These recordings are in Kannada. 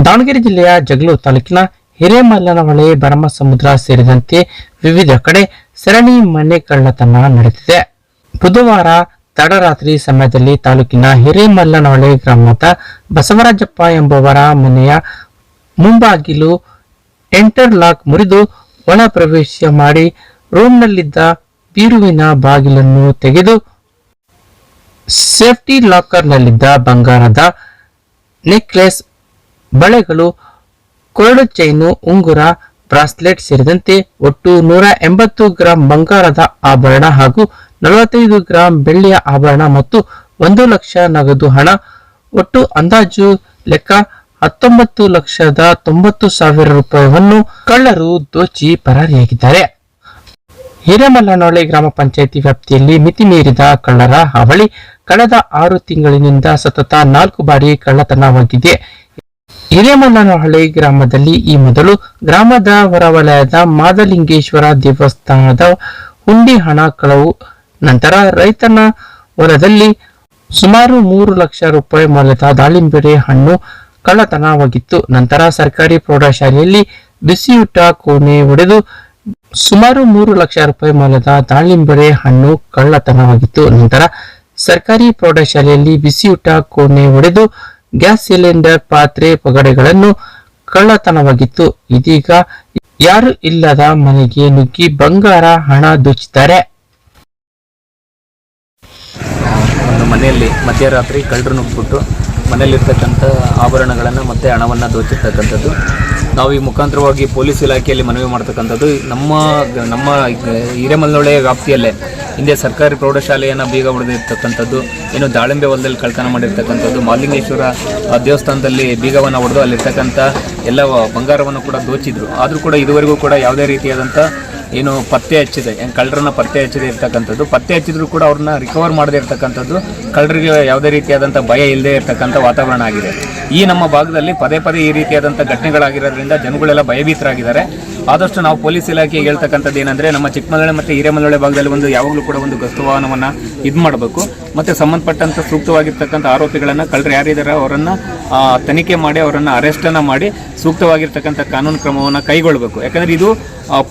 ದಾವಣಗೆರೆ ಜಿಲ್ಲೆಯ ಜಗಳೂರು ತಾಲೂಕಿನ ಹಿರೇಮಲ್ಲನಹೊಳೆ, ಭರಮಸಮುದ್ರ ಸೇರಿದಂತೆ ವಿವಿಧ ಕಡೆ ಸರಣಿ ಮನೆ ಕಳ್ಳತನ ನಡೆದಿದೆ. ಬುಧವಾರ ತಡರಾತ್ರಿ ಸಮಯದಲ್ಲಿ ತಾಲೂಕಿನ ಹಿರೇಮಲ್ಲನಹೊಳೆ ಗ್ರಾಮದ ಬಸವರಾಜಪ್ಪ ಎಂಬುವರ ಮನೆಯ ಮುಂಬಾಗಿಲು ಎಂಟರ್ಲಾಕ್ ಮುರಿದು ಒಳ ಪ್ರವೇಶ ಮಾಡಿ ರೂಮ್ನಲ್ಲಿದ್ದ ಬೀರುವಿನ ಬಾಗಿಲನ್ನು ತೆಗೆದು ಸೇಫ್ಟಿ ಲಾಕರ್ನಲ್ಲಿದ್ದ ಬಂಗಾರದ ನೆಕ್ಲೆಸ್, ಬಳೆಗಳು, ಕೊರಡು ಚೈನು, ಉಂಗುರ, ಬ್ರಾಸ್ಲೆಟ್ ಸೇರಿದಂತೆ ಒಟ್ಟು 180 ಗ್ರಾಂ ಬಂಗಾರದ ಆಭರಣ ಹಾಗೂ 45 ಗ್ರಾಂ ಬೆಳ್ಳಿಯ ಆಭರಣ ಮತ್ತು 1 ಲಕ್ಷ ನಗದು ಹಣ, ಒಟ್ಟು ಅಂದಾಜು ಲೆಕ್ಕ 19,90,000 ರೂಪಾಯಿಯನ್ನು ಕಳ್ಳರು ದೋಚಿ ಪರಾರಿಯಾಗಿದ್ದಾರೆ. ಹಿರೇಮಲ್ಲನಹೊಳೆ ಗ್ರಾಮ ಪಂಚಾಯಿತಿ ವ್ಯಾಪ್ತಿಯಲ್ಲಿ ಮಿತಿ ಮೀರಿದ ಕಳ್ಳರ ಹಾವಳಿ ಕಳೆದ 6 ತಿಂಗಳಿನಿಂದ ಸತತ 4 ಬಾರಿ ಕಳ್ಳತನವಾಗಿದೆ. ಹಿರೇಮಲ್ಲನಹೊಳೆ ಗ್ರಾಮದಲ್ಲಿ ಈ ಮೊದಲು ಗ್ರಾಮದ ಹೊರವಲಯದ ಮಾದಲಿಂಗೇಶ್ವರ ದೇವಸ್ಥಾನದ ಹುಂಡಿ ಹಣ ಕಳವು, ನಂತರ ರೈತನ ಹೊಲದಲ್ಲಿ ಸುಮಾರು 3 ಲಕ್ಷ ರೂಪಾಯಿ ಮೌಲ್ಯದ ದಾಳಿಂಬೆ ಹಣ್ಣು ಕಳ್ಳತನವಾಗಿತ್ತು. ನಂತರ ಸರ್ಕಾರಿ ಪ್ರೌಢಶಾಲೆಯಲ್ಲಿ ಬಿಸಿಯೂಟ ಕೋಣೆ ಒಡೆದು ಸುಮಾರು 3 ಲಕ್ಷ ರೂಪಾಯಿ ಮೌಲ್ಯದ ದಾಳಿಂಬೆ ಹಣ್ಣು ಕಳ್ಳತನವಾಗಿತ್ತು. ನಂತರ ಸರ್ಕಾರಿ ಪ್ರೌಢಶಾಲೆಯಲ್ಲಿ ಬಿಸಿಯೂಟ ಕೋಣೆ ಒಡೆದು ಗ್ಯಾಸ್ ಸಿಲಿಂಡರ್, ಪಾತ್ರೆ, ಪಗಡೆಗಳನ್ನು ಕಳ್ಳತನವಾಗಿತ್ತು. ಇದೀಗ ಯಾರು ಇಲ್ಲದ ಮನೆಗೆ ನುಗ್ಗಿ ಬಂಗಾರ, ಹಣ ದೋಚಿದ್ದಾರೆ. ಒಂದು ಮನೆಯಲ್ಲಿ ಮಧ್ಯರಾತ್ರಿ ಕಳ್ಳರು ನುಗ್ಗಿಬಿಟ್ಟು ಮನೆಯಲ್ಲಿರ್ತಕ್ಕಂಥ ಆಭರಣಗಳನ್ನು ಮತ್ತು ಹಣವನ್ನು ದೋಚಿರ್ತಕ್ಕಂಥದ್ದು. ನಾವು ಈ ಮುಖಾಂತರವಾಗಿ ಪೊಲೀಸ್ ಇಲಾಖೆಯಲ್ಲಿ ಮನವಿ ಮಾಡ್ತಕ್ಕಂಥದ್ದು, ನಮ್ಮ ಹಿರೇಮಲ್ಲನಹೊಳೆ ವ್ಯಾಪ್ತಿಯಲ್ಲೇ ಹಿಂದೆ ಸರ್ಕಾರಿ ಪ್ರೌಢಶಾಲೆಯನ್ನು ಬೀಗ ಹೊಡೆದಿರ್ತಕ್ಕಂಥದ್ದು, ಏನು ದಾಳಿಂಬೆ ಹೊಲದಲ್ಲಿ ಕಳ್ಳತನ ಮಾಡಿರ್ತಕ್ಕಂಥದ್ದು, ಮಾಲಿಂಗೇಶ್ವರ ದೇವಸ್ಥಾನದಲ್ಲಿ ಬೀಗವನ್ನು ಹೊಡೆದು ಅಲ್ಲಿರ್ತಕ್ಕಂಥ ಎಲ್ಲ ಬಂಗಾರವನ್ನು ಕೂಡ ದೋಚಿದ್ರು. ಆದರೂ ಕೂಡ ಇದುವರೆಗೂ ಕೂಡ ಯಾವುದೇ ರೀತಿಯಾದಂಥ ಏನು ಪತ್ತೆ ಹಚ್ಚಿದೆ, ಕಳ್ಳರನ್ನ ಪತ್ತೆ ಹಚ್ಚದೆ ಇರ್ತಕ್ಕಂಥದ್ದು, ಪತ್ತೆ ಹಚ್ಚಿದ್ರು ಕೂಡ ಅವ್ರನ್ನ ರಿಕವರ್ ಮಾಡದೇ ಇರ್ತಕ್ಕಂಥದ್ದು, ಕಳ್ಳರಿಗೆ ಯಾವುದೇ ರೀತಿಯಾದಂಥ ಭಯ ಇಲ್ಲದೆ ಇರ್ತಕ್ಕಂಥ ವಾತಾವರಣ ಆಗಿದೆ. ಈ ನಮ್ಮ ಭಾಗದಲ್ಲಿ ಪದೇ ಪದೇ ಈ ರೀತಿಯಾದಂಥ ಘಟನೆಗಳಾಗಿರೋದ್ರಿಂದ ಜನಗಳೆಲ್ಲ ಭಯಭೀತರಾಗಿದ್ದಾರೆ. ಆದಷ್ಟು ನಾವು ಪೊಲೀಸ್ ಇಲಾಖೆಗೆ ಹೇಳ್ತಕ್ಕಂಥದ್ದು ಏನಂದರೆ, ನಮ್ಮ ಚಿಕ್ಕಮಗಳೂರು ಮತ್ತು ಹಿರೇಮಲ್ಲನಹೊಳೆ ಭಾಗದಲ್ಲಿ ಯಾವಾಗಲೂ ಕೂಡ ಒಂದು ಗಸ್ತು ವಾಹನವನ್ನು ಇದು ಮಾಡಬೇಕು ಮತ್ತು ಸಂಬಂಧಪಟ್ಟಂಥ ಸೂಕ್ತವಾಗಿರ್ತಕ್ಕಂಥ ಆರೋಪಿಗಳನ್ನು, ಕಳ್ಳರು ಯಾರಿದ್ದಾರೆ ಅವರನ್ನು ತನಿಖೆ ಮಾಡಿ ಅವರನ್ನು ಅರೆಸ್ಟನ್ನು ಮಾಡಿ ಸೂಕ್ತವಾಗಿರ್ತಕ್ಕಂಥ ಕಾನೂನು ಕ್ರಮವನ್ನು ಕೈಗೊಳ್ಳಬೇಕು. ಯಾಕಂದರೆ ಇದು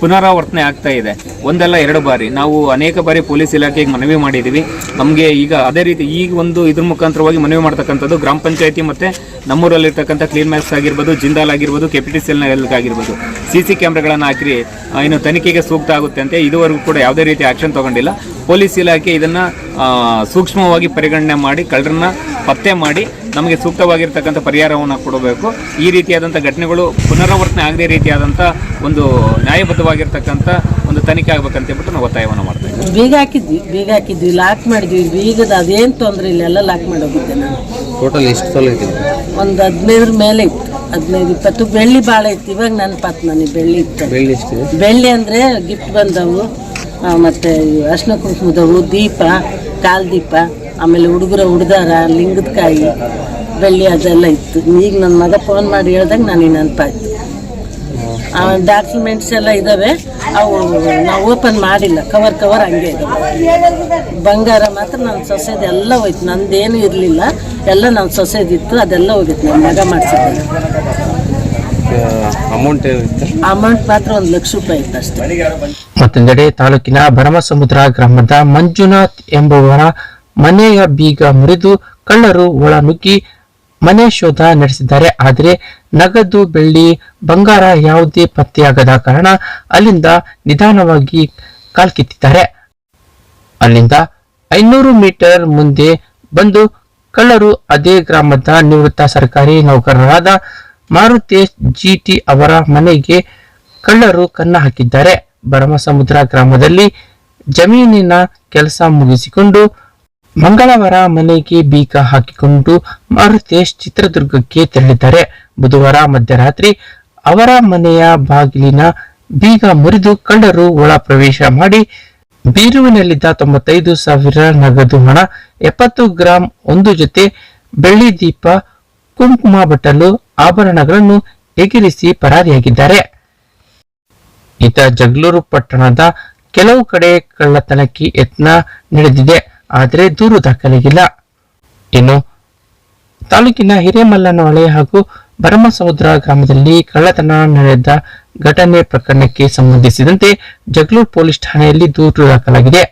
ಪುನರಾವರ್ತನೆ ಆಗ್ತಾ ಇದೆ. ಒಂದಲ್ಲ 2 ಬಾರಿ ನಾವು ಅನೇಕ ಬಾರಿ ಪೊಲೀಸ್ ಇಲಾಖೆಗೆ ಮನವಿ ಮಾಡಿದ್ದೀವಿ. ನಮಗೆ ಈಗ ಅದೇ ರೀತಿ ಈಗ ಒಂದು ಇದ್ರ ಮುಖಾಂತರವಾಗಿ ಮನವಿ ಮಾಡ್ತಕ್ಕಂಥದ್ದು, ಗ್ರಾಮ ಪಂಚಾಯತಿ ಮತ್ತು ನಮ್ಮೂರಲ್ಲಿರ್ತಕ್ಕಂಥ ಕ್ಲೀನ್ ಮ್ಯಾಕ್ಸ್ ಆಗಿರ್ಬೋದು, ಜಿಂದಾಲ್ ಆಗಿರ್ಬೋದು, KPTCL ಆಗಿರ್ಬೋದು, CC ಕ್ಯಾಮ್ರಾಗಳನ್ನು ಹಾಕಿ ಇನ್ನು ತನಿಖೆಗೆ ಸೂಕ್ತ ಆಗುತ್ತೆ ಅಂತ ಇದುವರೆಗೂ ಕೂಡ ಯಾವುದೇ ರೀತಿ ಆ್ಯಕ್ಷನ್ ತೊಗೊಂಡಿಲ್ಲ. ಪೊಲೀಸ್ ಇಲಾಖೆ ಇದನ್ನು ಸೂಕ್ಷ್ಮವಾಗಿ ಪರಿಗಣನೆ ಮಾಡಿ ಕಳ್ಳರನ್ನ ಪತ್ತೆ ಮಾಡಿ ನಮಗೆ ಸೂಕ್ತವಾಗಿರ್ತಕ್ಕಂಥ ಪರಿಹಾರವನ್ನು ಕೊಡಬೇಕು. ಈ ರೀತಿಯಾದಂಥ ಘಟನೆಗಳು ಪುನರಾವರ್ತನೆ ಆಗದೇ ರೀತಿಯಾದಂಥ ಒಂದು ನ್ಯಾಯಬದ್ಧವಾಗಿರ್ತಕ್ಕಂಥ ಒಂದು ತನಿಖೆ ಆಗ್ಬೇಕಂತ ಹೇಳ್ಬಿಟ್ಟು ನಾವು ಒತ್ತಾಯವನ್ನು ಮಾಡ್ತಾ ಇದ್ದೀವಿ. ಬೀಗ ಹಾಕಿದ್ವಿ, ಲಾಕ್ ಮಾಡಿದ್ವಿ. ಬೀಗದ ಅದೇನು ತೊಂದರೆ ಇಲ್ಲ, ಎಲ್ಲ ಲಾಕ್ ಮಾಡಿ ಹೋಗಿದ್ದೆ ನಾನು. ಟೋಟಲ್ ಎಷ್ಟು ತೊಲೆ ಇತ್ತು? ಒಂದು 15 ಮೇಲೆ ಇತ್ತು, 15-20. ಬೆಳ್ಳಿ ಭಾಳ ಇತ್ತು. ಇವಾಗ ನೆನಪಾತು ನನಗೆ ಬೆಳ್ಳಿ ಇತ್ತು. ಬೆಳ್ಳಿ ಅಂದರೆ ಗಿಫ್ಟ್ ಬಂದವು, ಮತ್ತು ಅರ್ಶಿನ ಕುಂಕುಮದವು, ದೀಪ, ಕಾಲ್ ದೀಪ, ಆಮೇಲೆ ಹುಡುಗರ ಲಿಂಗದ ಕಾಯಿ, ಬೆಳ್ಳಿ ಅದೆಲ್ಲ ಇತ್ತು. ಈಗ ನನ್ನ ಮಗ ಫೋನ್ ಮಾಡಿ ಹೇಳ್ದಾಗ ನನಗೆ ನೆನಪಾಯ್ತು. ಡಾಕ್ಯುಮೆಂಟ್ಸ್ ಎಲ್ಲ ಇದ್ದಾವೆ, ಅವು ನಾವು ಓಪನ್ ಮಾಡಿಲ್ಲ, ಕವರ್ ಹಂಗೆ ಇದ್ದಾವೆ. ಬಂಗಾರ ಮಾತ್ರ ನನ್ನ ಸೊಸೆದು ಎಲ್ಲ ಹೋಯ್ತು, ನಂದೇನು ಇರಲಿಲ್ಲ, ಎಲ್ಲ ನನ್ನ ಸೊಸೆದಿತ್ತು, ಅದೆಲ್ಲ ಹೋಗಿತ್ತು. ನನ್ನ ಮಗ ಮಾಡಿಸಿದ್ದೆ. ಅಮೌಂಟ್ ಮಾತ್ರ 1 ಲಕ್ಷ ರೂಪಾಯಿ ಇತ್ತು ಅಷ್ಟೇ. ಮತ್ತೊಂದೆಡೆ ತಾಲೂಕಿನ ಭರಮಸಮುದ್ರ ಗ್ರಾಮದ ಮಂಜುನಾಥ್ ಎಂಬುವರ ಮನೆಯ ಬೀಗ ಮುರಿದು ಕಳ್ಳರು ಒಳ ನುಗ್ಗಿ ಮನೆ ಶೋಧ ನಡೆಸಿದ್ದಾರೆ. ಆದರೆ ನಗದು, ಬೆಳ್ಳಿ, ಬಂಗಾರ ಯಾವುದೇ ಪತ್ತೆಯಾಗದ ಕಾರಣ ಅಲ್ಲಿಂದ ನಿಧಾನವಾಗಿ ಕಾಲ್ಕಿತ್ತಿದ್ದಾರೆ. ಅಲ್ಲಿಂದ 500 ಮೀಟರ್ ಮುಂದೆ ಬಂದು ಕಳ್ಳರು ಅದೇ ಗ್ರಾಮದ ನಿವೃತ್ತ ಸರ್ಕಾರಿ ನೌಕರರಾದ ಮಾರುತೇಶ್ GT ಅವರ ಮನೆಗೆ ಕಳ್ಳರು ಕನ್ನ ಹಾಕಿದ್ದಾರೆ. ಭರಮಸಮುದ್ರ ಗ್ರಾಮದಲ್ಲಿ ಜಮೀನಿನ ಕೆಲಸ ಮುಗಿಸಿಕೊಂಡು ಮಂಗಳವಾರ ಮನೆಗೆ ಬೀಗ ಹಾಕಿಕೊಂಡು ಮಾರುತೇಶ್ ಚಿತ್ರದುರ್ಗಕ್ಕೆ ತೆರಳಿದ್ದಾರೆ. ಬುಧವಾರ ಮಧ್ಯರಾತ್ರಿ ಅವರ ಮನೆಯ ಬಾಗಿಲಿನ ಬೀಗ ಮುರಿದು ಕಳ್ಳರು ಒಳ ಪ್ರವೇಶ ಮಾಡಿ ಬೀರುವಿನಲ್ಲಿದ್ದ 95,000 ನಗದು ಹಣ, 70 ಗ್ರಾಂ, 1 ಜೊತೆ ಬೆಳ್ಳಿ ದೀಪ, ಕುಂಕುಮ ಬಟ್ಟಲು, ಆಭರಣಗಳನ್ನು ಎಗರಿಸಿ ಪರಾರಿಯಾಗಿದ್ದಾರೆ. ಈತ ಜಗಳೂರು ಪಟ್ಟಣದ ಕೆಲವು ಕಡೆ ಕಳ್ಳತನಕ್ಕೆ ಯತ್ನ ನಡೆದಿದೆ, ಆದರೆ ದೂರು ದಾಖಲಾಗಿಲ್ಲ. ಇನ್ನು ತಾಲೂಕಿನ ಹಿರೇಮಲ್ಲನಹೊಳೆ ಹಾಗೂ ಭರಮಸಮುದ್ರ ಗ್ರಾಮದಲ್ಲಿ ಕಳ್ಳತನ ನಡೆದ ಘಟನೆ ಪ್ರಕರಣಕ್ಕೆ ಸಂಬಂಧಿಸಿದಂತೆ ಜಗಳೂರು ಪೊಲೀಸ್ ಠಾಣೆಯಲ್ಲಿ ದೂರು ದಾಖಲಾಗಿದೆ.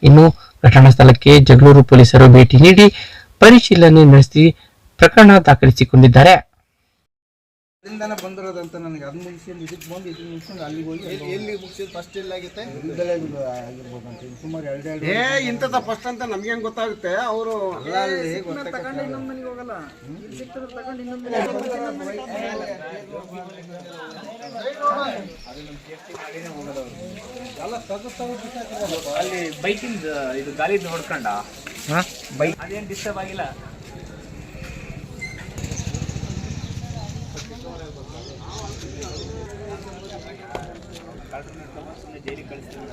ಇನ್ನು ಘಟನಾ ಸ್ಥಳಕ್ಕೆ ಜಗಳೂರು ಪೊಲೀಸರು ಭೇಟಿ ನೀಡಿ ಪರಿಶೀಲನೆ ನಡೆಸಿ ಪ್ರಕರಣ ದಾಖಲಿಸಿಕೊಂಡಿದ್ದಾರೆ. ಬಂದಿರೋದಂತ ನನಗೆ ಅದು ಮುಗಿಸ್ಕೊಂಡು ಇದಕ್ಕೆ ಬಂದು ಇದಕ್ಕೆ ಮುಗಿಸ್ಕೊಂಡು ಅಲ್ಲಿಗೆ ಹೋಗಿ ಎಲ್ಲಿ ಮುಗಿಸಿದ್ದು ಫಸ್ಟ್ ಎಲ್ಲಾಗಿತ್ತೆ ಆಗಿರ್ಬೋದು ಅಂತ ಸುಮಾರು ಎರಡು ಇಂಥದ್ದು ಫಸ್ಟ್ ಅಂತ ನಮ್ಗೆ ಹೆಂಗೆ ಗೊತ್ತಾಗುತ್ತೆ ಅವರು ಅಲ್ಲಿ ಬೈಕಿಂದ ಇದು ಗಾಲಿದು ಹೊಡ್ಕೊಂಡ ಬೈಕ್ ಅದೇನು ಡಿಸ್ಟರ್ಬ್ ಆಗಿಲ್ಲ. ಜೈಲಿಗೆ ಕಳಿಸ್ತೀವಿ.